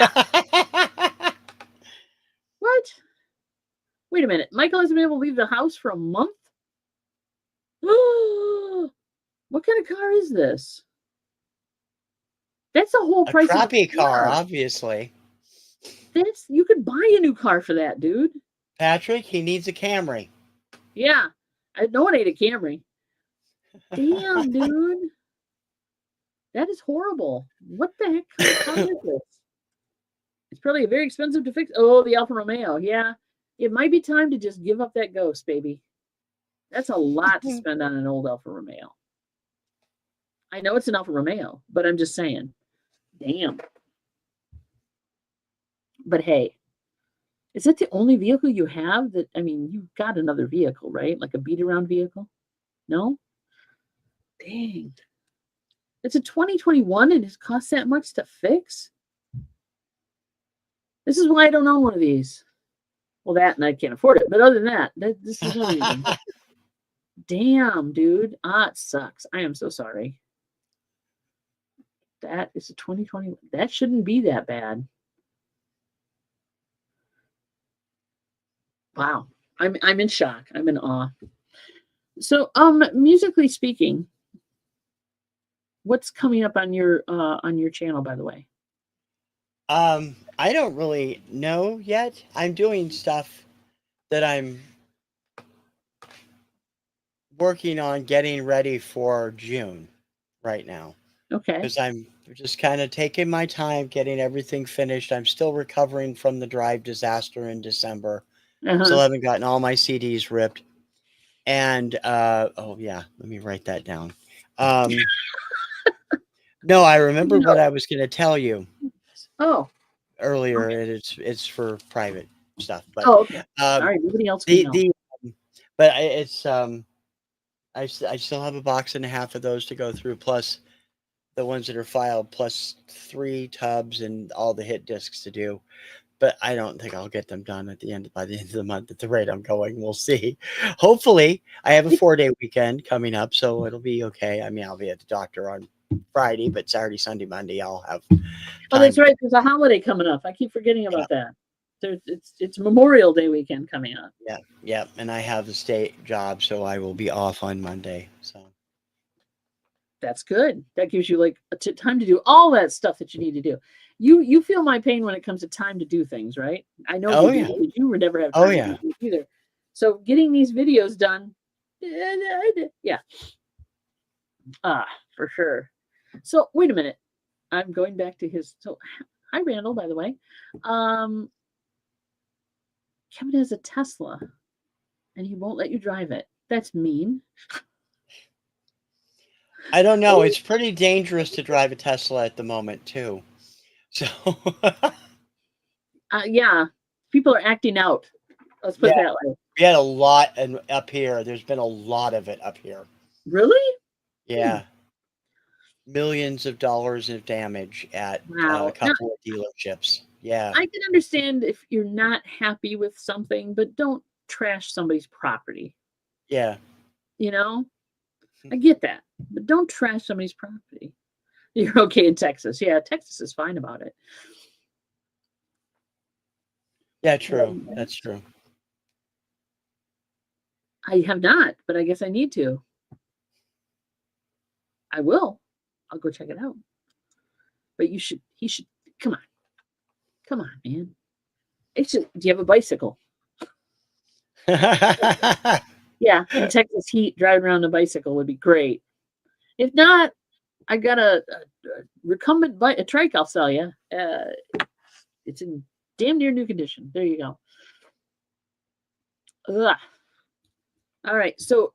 Speaker 1: What? Wait a minute. Michael hasn't been able to leave the house for a month? What kind of car is this? That's the whole price
Speaker 2: A crappy
Speaker 1: of the car.
Speaker 2: Obviously.
Speaker 1: You could buy a new car for that, dude.
Speaker 2: Patrick, he needs a Camry.
Speaker 1: Yeah. No, it ain't a Camry. Damn, dude. That is horrible. What the heck kind of car is this? It's probably very expensive to fix. Oh, the Alfa Romeo. Yeah. It might be time to just give up that ghost, baby. That's a lot to spend on an old Alfa Romeo. I know it's an Alfa Romeo, but I'm just saying. Damn. But hey, is that the only vehicle you have that, I mean, you've got another vehicle, right? Like a beat around vehicle? No? Dang. It's a 2021 and it costs that much to fix? This is why I don't own one of these. Well, that and I can't afford it. But other than that, this is another reason. Damn, dude. It sucks. I am so sorry. That is a 2020. That shouldn't be that bad. Wow. I'm in shock. I'm in awe. So, musically speaking, what's coming up on your channel, by the way?
Speaker 2: I don't really know yet. I'm doing stuff that I'm working on getting ready for June right now.
Speaker 1: Okay.
Speaker 2: Because I'm just kind of taking my time getting everything finished. I'm still recovering from the drive disaster in December. Still haven't gotten all my CDs ripped. And oh yeah, let me write that down. No, I remember what I was going to tell you.
Speaker 1: Oh.
Speaker 2: Earlier, okay. It's for private stuff. But
Speaker 1: okay. Sorry, nobody else can know.
Speaker 2: But it's I still have a box and a half of those to go through, plus the ones that are filed, plus 3 tubs and all the hit discs to do. But I don't think I'll get them done by the end of the month at the rate I'm going. We'll see. Hopefully, I have a 4-day weekend coming up, so it'll be okay. I mean, I'll be at the doctor on Friday, but Saturday, Sunday, Monday, I'll have time.
Speaker 1: Oh, that's right. There's a holiday coming up. I keep forgetting about that. It's Memorial Day weekend coming up.
Speaker 2: Yeah. And I have the state job, so I will be off on Monday. So
Speaker 1: that's good. That gives you like time to do all that stuff that you need to do. You feel my pain when it comes to time to do things, right? I know you would never have time to do it either. So getting these videos done, yeah. For sure. So wait a minute. I'm going back to his. So, hi, Randall, by the way. Kevin has a Tesla, and he won't let you drive it. That's mean.
Speaker 2: I don't know. It's pretty dangerous to drive a Tesla at the moment, too. So.
Speaker 1: Yeah. People are acting out. Let's put it that way.
Speaker 2: We had a lot up here. There's been a lot of it up here.
Speaker 1: Really?
Speaker 2: Yeah. Millions of dollars of damage at a couple of dealerships. Yeah.
Speaker 1: I can understand if you're not happy with something, but don't trash somebody's property.
Speaker 2: Yeah.
Speaker 1: You know? I get that. But don't trash somebody's property. You're okay in Texas. Yeah, Texas is fine about it.
Speaker 2: Yeah, true. That's true.
Speaker 1: I have not, but I guess I need to. I will. I'll go check it out. But he should, come on, man. Do you have a bicycle? Yeah, in Texas heat, driving around a bicycle would be great. If not, I got a recumbent a trike I'll sell you. It's in damn near new condition. There you go. Ugh. All right, so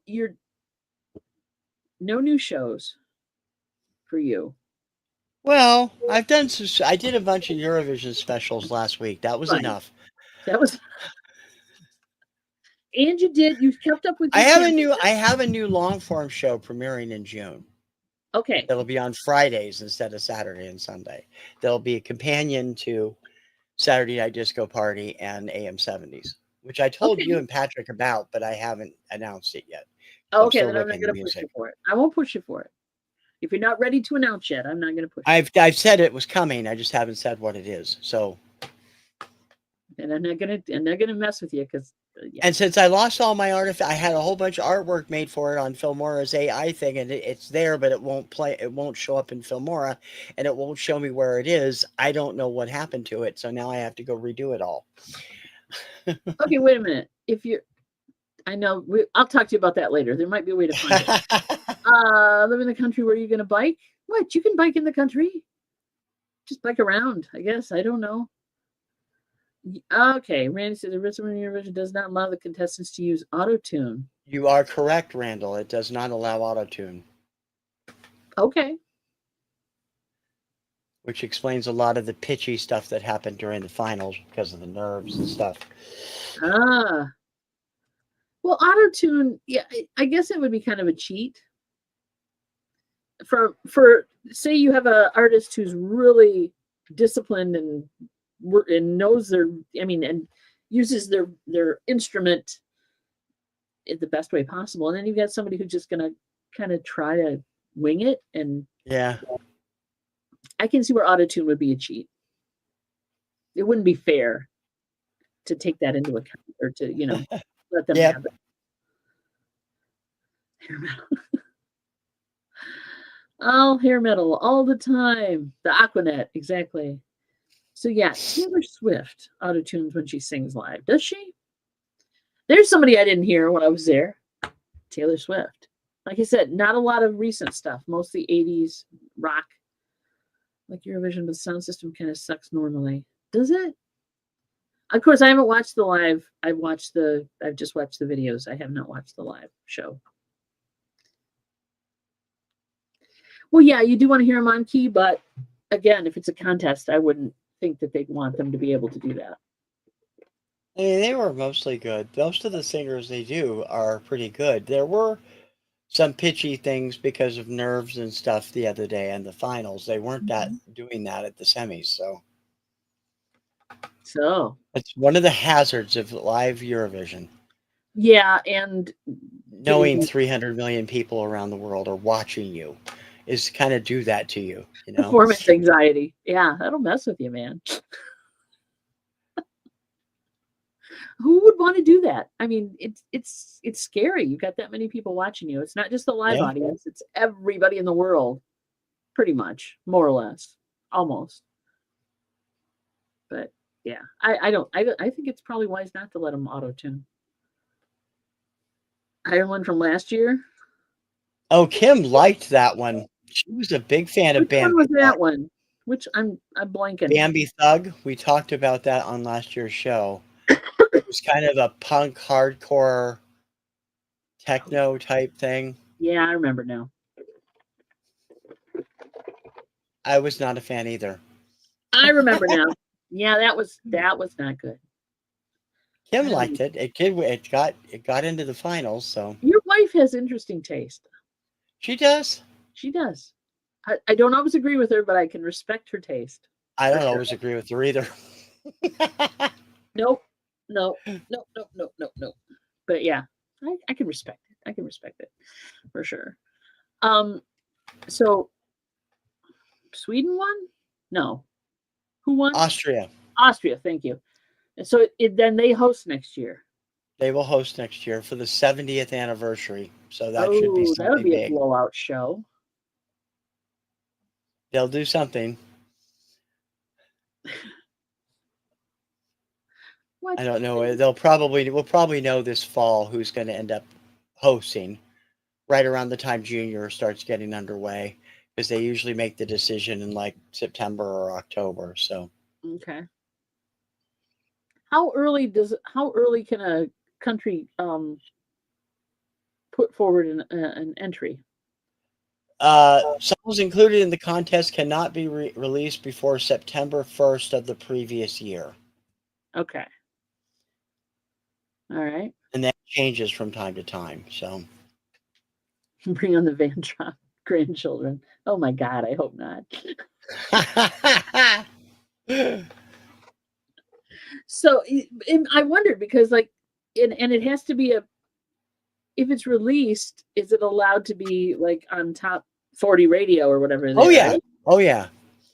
Speaker 1: no new shows for you.
Speaker 2: Well, I did a bunch of Eurovision specials last week. That was enough.
Speaker 1: That was. And you kept up with.
Speaker 2: I have a new long form show premiering in June.
Speaker 1: Okay.
Speaker 2: That'll be on Fridays instead of Saturday and Sunday. There'll be a companion to Saturday Night Disco Party and AM 70s, which I told you and Patrick about, but I haven't announced it yet.
Speaker 1: So okay, then I'm not going to push you for it. I won't push you for it. If you're not ready to announce yet, I'm not going to push you.
Speaker 2: I've said it was coming. I just haven't said what it is. So.
Speaker 1: And I'm not gonna mess with you because.
Speaker 2: And since I lost all my artifacts, I had a whole bunch of artwork made for it on Filmora's AI thing, and it's there, but it won't play. It won't show up in Filmora, and it won't show me where it is. I don't know what happened to it, so now I have to go redo it all.
Speaker 1: Okay, wait a minute. I know I'll talk to you about that later. There might be a way to find it. Live in the country where you're gonna bike? What? You can bike in the country? Just bike around, I guess. I don't know. Okay, Randy says the original Eurovision does not allow the contestants to use auto-tune.
Speaker 2: You are correct, Randall. It does not allow auto-tune.
Speaker 1: Okay.
Speaker 2: Which explains a lot of the pitchy stuff that happened during the finals because of the nerves and stuff.
Speaker 1: Ah. Well, auto-tune, yeah, I guess it would be kind of a cheat. For say you have an artist who's really disciplined and knows and uses their instrument in the best way possible, and then you've got somebody who's just gonna kind of try to wing it, and
Speaker 2: yeah,
Speaker 1: I can see where auto-tune would be a cheat. It wouldn't be fair to take that into account or to let them have it. Hair metal. Oh, hair metal all the time. The Aquanet, exactly. So yeah, Taylor Swift auto-tunes when she sings live. Does she? There's somebody I didn't hear when I was there. Taylor Swift. Like I said, not a lot of recent stuff. Mostly 80s rock. Like Eurovision, but the sound system kind of sucks normally. Does it? Of course, I haven't watched the live. I've just watched the videos. I have not watched the live show. Well, yeah, you do want to hear them on key, but again, if it's a contest, I wouldn't think that they'd want them to be able to do that.
Speaker 2: I mean, they were mostly good. Most of the singers they do are pretty good. There were some pitchy things because of nerves and stuff the other day in the finals. They weren't doing that at the semis, so it's one of the hazards of live Eurovision.
Speaker 1: Yeah, and
Speaker 2: knowing 300 million people around the world are watching you is kind of do that to you,
Speaker 1: Performance anxiety. Yeah, that'll mess with you, man. Who would want to do that? I mean, it's scary. You've got that many people watching you. It's not just the live audience, it's everybody in the world, pretty much, more or less, almost. But yeah, I think it's probably wise not to let them auto-tune. Ireland from last year.
Speaker 2: Oh, Kim liked that one. She was a big fan of Bambi.
Speaker 1: Which one was that one? Which I'm blanking.
Speaker 2: Bambi Thug. We talked about that on last year's show. It was kind of a punk, hardcore, techno type thing.
Speaker 1: Yeah, I remember now.
Speaker 2: I was not a fan either.
Speaker 1: I remember now. Yeah, that was not good.
Speaker 2: Kim liked it. It got into the finals. So
Speaker 1: your wife has interesting taste.
Speaker 2: She does.
Speaker 1: She does. I don't always agree with her, but I can respect her taste.
Speaker 2: I don't always agree with her either.
Speaker 1: Nope. No. But yeah, I can respect it. I can respect it for sure. So Sweden won? No. Who won?
Speaker 2: Austria.
Speaker 1: Austria, thank you. And so then they host next year.
Speaker 2: They will host next year for the 70th anniversary. So that should be something
Speaker 1: that would be
Speaker 2: big.
Speaker 1: A blowout show.
Speaker 2: They'll do something.
Speaker 1: What?
Speaker 2: I don't know. We'll probably know this fall who's going to end up hosting right around the time Junior starts getting underway, because they usually make the decision in like September or October. So
Speaker 1: okay. How early can a country put forward an entry?
Speaker 2: Songs included in the contest cannot be released before September 1st of the previous year.
Speaker 1: Okay. All right.
Speaker 2: And that changes from time to time. So
Speaker 1: bring on the Van Trump grandchildren. Oh my God, I hope not. So I wondered because and it has to be if it's released, is it allowed to be like on top 40 radio or whatever?
Speaker 2: Oh yeah.
Speaker 1: Right?
Speaker 2: Oh yeah.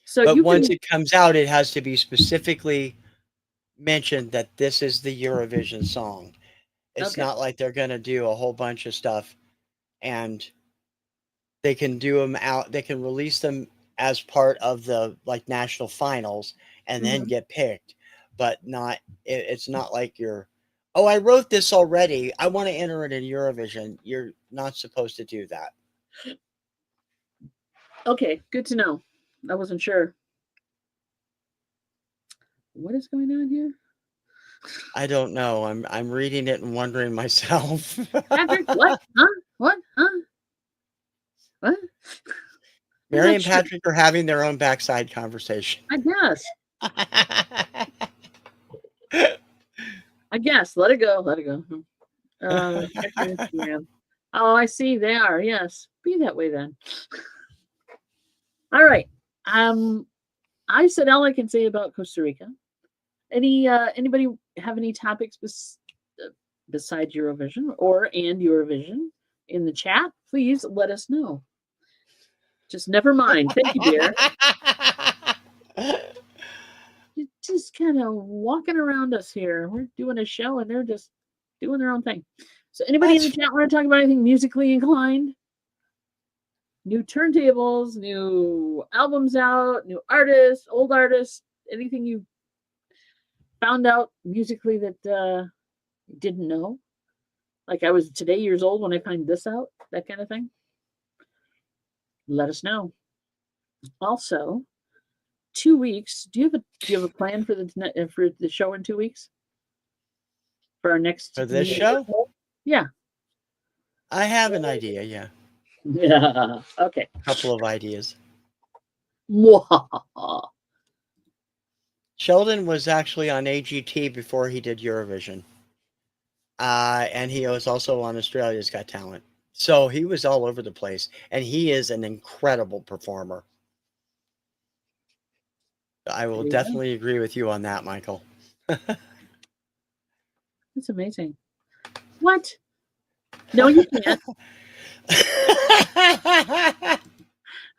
Speaker 1: So
Speaker 2: but once it comes out, it has to be specifically mentioned that this is the Eurovision song. It's not like they're going to do a whole bunch of stuff and they can do them out. They can release them as part of the national finals and then get picked, but it's not like I wrote this already, I want to enter it in Eurovision. You're not supposed to do that.
Speaker 1: Okay, good to know. I wasn't sure. What is going on here?
Speaker 2: I don't know. I'm reading it and wondering myself.
Speaker 1: Patrick, what? Huh? What? Huh? What? I'm
Speaker 2: Mary
Speaker 1: not
Speaker 2: and
Speaker 1: sure.
Speaker 2: Patrick are having their own backside conversation.
Speaker 1: I guess. I guess. Let it go. Let it go. Check your Instagram. Oh, I see. They are. Yes. Be that way then. All right. I said all I can say about Costa Rica. Anybody have any topics besides Eurovision and Eurovision in the chat? Please let us know. Just never mind. Thank you, dear. Just kind of walking around us here. We're doing a show and they're just doing their own thing. So anybody in the chat want to talk about anything musically inclined? New turntables, new albums out, new artists, old artists, anything you found out musically that you didn't know? Like I was today years old when I find this out, that kind of thing. Let us know. Also, 2 weeks. Do you have a plan for the show in 2 weeks? For our next
Speaker 2: For this show?
Speaker 1: Yeah.
Speaker 2: I have an idea, yeah.
Speaker 1: Yeah. Okay.
Speaker 2: A couple of ideas. Sheldon was actually on AGT before he did Eurovision. And he was also on Australia's Got Talent. So he was all over the place. And he is an incredible performer. I will definitely agree with you on that, Michael.
Speaker 1: That's amazing. What? No, you can't.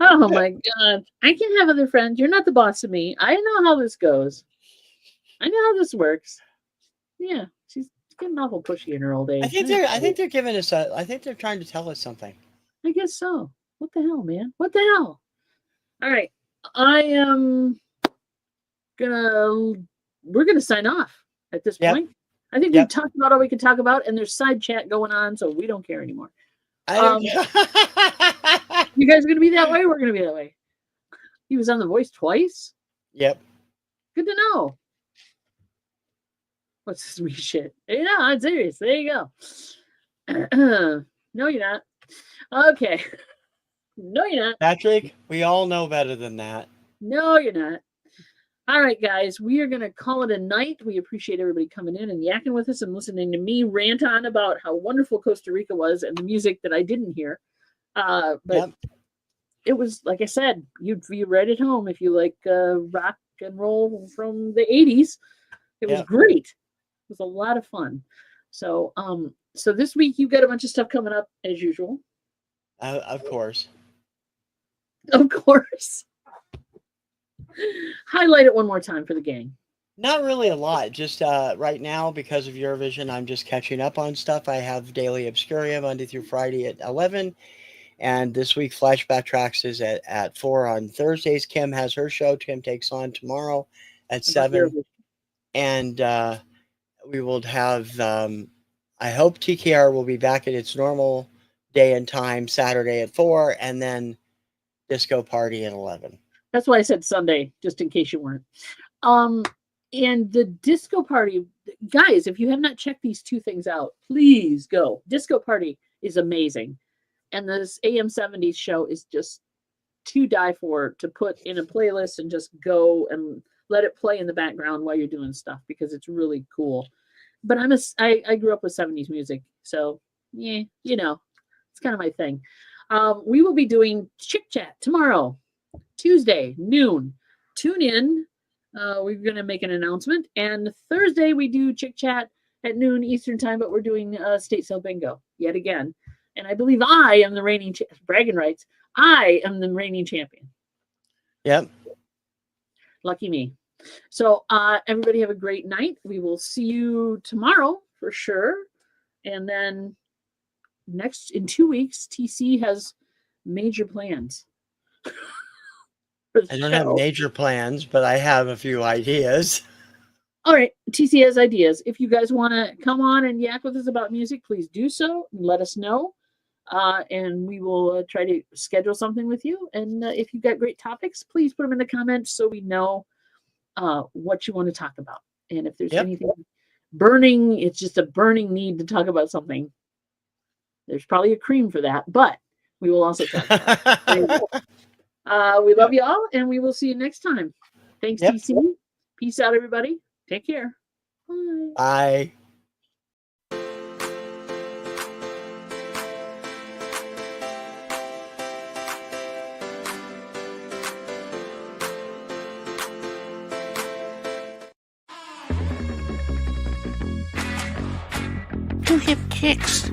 Speaker 1: Oh my God. I can have other friends. You're not the boss of me. I know how this goes. I know how this works. Yeah. She's getting awful pushy in her old age.
Speaker 2: I think they're giving us I think they're trying to tell us something.
Speaker 1: I guess so. What the hell, man? What the hell? All right. I am we're gonna sign off at this point. I think we've talked about all we can talk about, and there's side chat going on, so we don't care anymore. You guys are gonna be that way? We're gonna be that way. He was on The Voice twice?
Speaker 2: Yep.
Speaker 1: Good to know. What's this weird shit? You know, I'm serious. There you go. No, you're not. Okay. No, you're not.
Speaker 2: Patrick, we all know better than that.
Speaker 1: No, you're not. All right, guys, we are going to call it a night. We appreciate everybody coming in and yakking with us and listening to me rant on about how wonderful Costa Rica was and the music that I didn't hear. But it was, like I said, you'd be right at home if you like rock and roll from the 80s. It was great. It was a lot of fun. So, so this week you got a bunch of stuff coming up as usual.
Speaker 2: Of course.
Speaker 1: Of course. Highlight it one more time for the gang.
Speaker 2: Not really a lot. Just right now, because of Eurovision, I'm just catching up on stuff. I have Daily Obscuria Monday through Friday at 11. And this week, Flashback Tracks is at 4 on Thursdays. Kim has her show. Kim Takes On tomorrow at 7. And we will have, I hope TKR will be back at its normal day and time, Saturday at 4. And then Disco Party at 11.
Speaker 1: That's why I said Sunday, just in case you weren't. And the Disco Party, guys, if you have not checked these two things out, please go. Disco Party is amazing. And this AM 70s show is just to die for, to put in a playlist and just go and let it play in the background while you're doing stuff, because it's really cool. But I grew up with 70s music, so yeah, you know, it's kind of my thing. We will be doing Chick Chat tomorrow, Tuesday, noon. Tune in. We're going to make an announcement. And Thursday, we do Chick Chat at noon Eastern time, but we're doing State Sale Bingo yet again. And I believe I am the reigning bragging rights. I am the reigning champion.
Speaker 2: Yep.
Speaker 1: Lucky me. So everybody have a great night. We will see you tomorrow for sure. And then in 2 weeks, TC has major plans.
Speaker 2: I don't have major plans, but I have a few ideas.
Speaker 1: All right, TC has ideas. If you guys want to come on and yak with us about music, please do so. Let us know. And we will try to schedule something with you. And if you've got great topics, please put them in the comments so we know what you want to talk about. And if there's anything burning, it's just a burning need to talk about something. There's probably a cream for that, but we will also talk about it. We love you all, and we will see you next time. Thanks, TC. Peace out, everybody. Take care. Bye.
Speaker 2: Bye.
Speaker 3: To hip kicks.